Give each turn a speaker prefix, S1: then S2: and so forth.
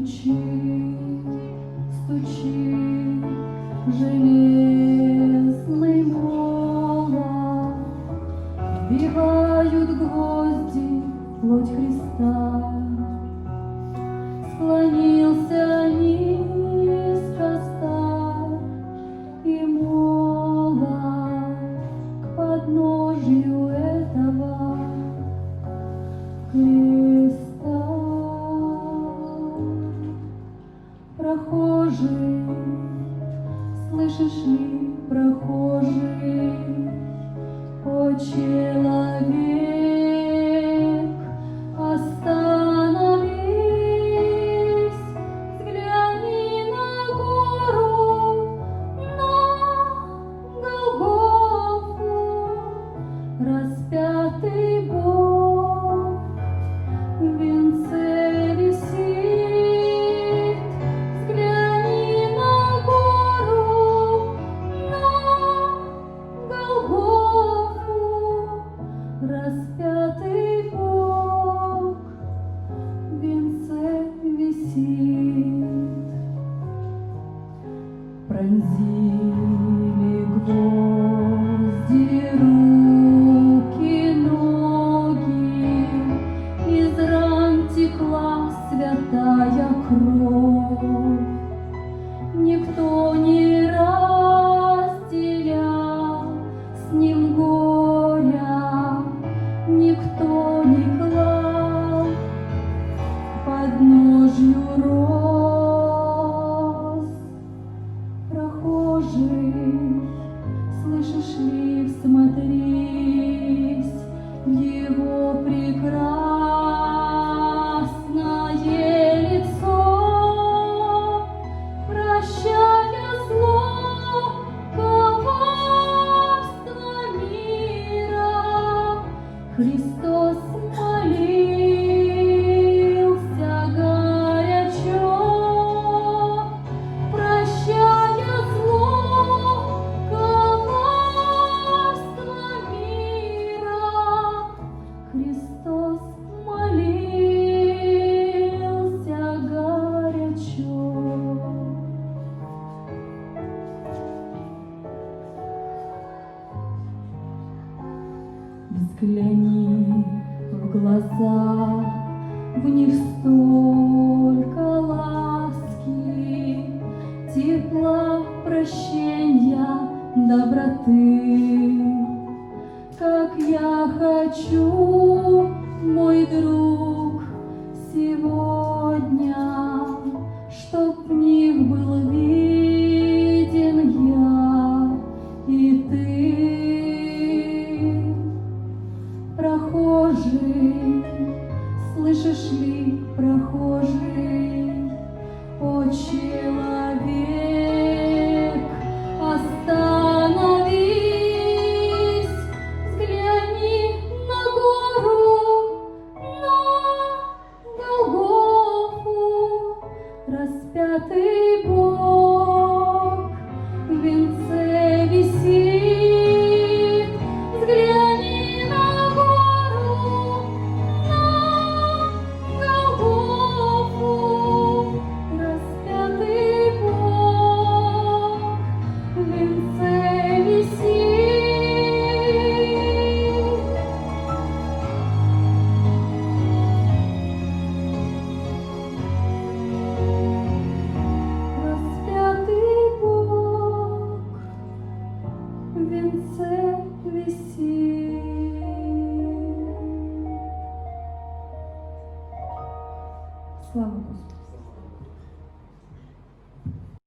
S1: стучит, стучит железный молот, вбивают гвозди в плоть Христа. Склонился низко стар и молод к подножию этого креста. Прохожий, слышишь ли, прохожий, о человек, остановись, взгляни на гору, на Голгофу, распятый Бог в венце висит. Взгляни на гору, на Голгофу, распятый Бог в венце висит. Пронзили гвозди руки, ноги, из ран текла святая кровь. Никто не разделял с ним горя, никто не клал к подножью роз. Прохожий, слышишь ли, всмотрись в его прекрасное лицо, прощая зло, коварство мира. Христос молился горячо, прощая зло, коварство мира. Христос молился горячо. Взгляни в глаза, в них столько ласки, тепла, прощения, доброты. Как я хочу, мой друг, сегодня, чтоб в них был виден я и ты. Прохожий, слышишь ли, прохожий, о человек, остановись, взгляни на гору, на Голгофу, распятый Бог в венце висит. Взгляни на гору, на Голгофу, распятый Бог в венце висит. Распятый Бог в венце висит. Слава Господу!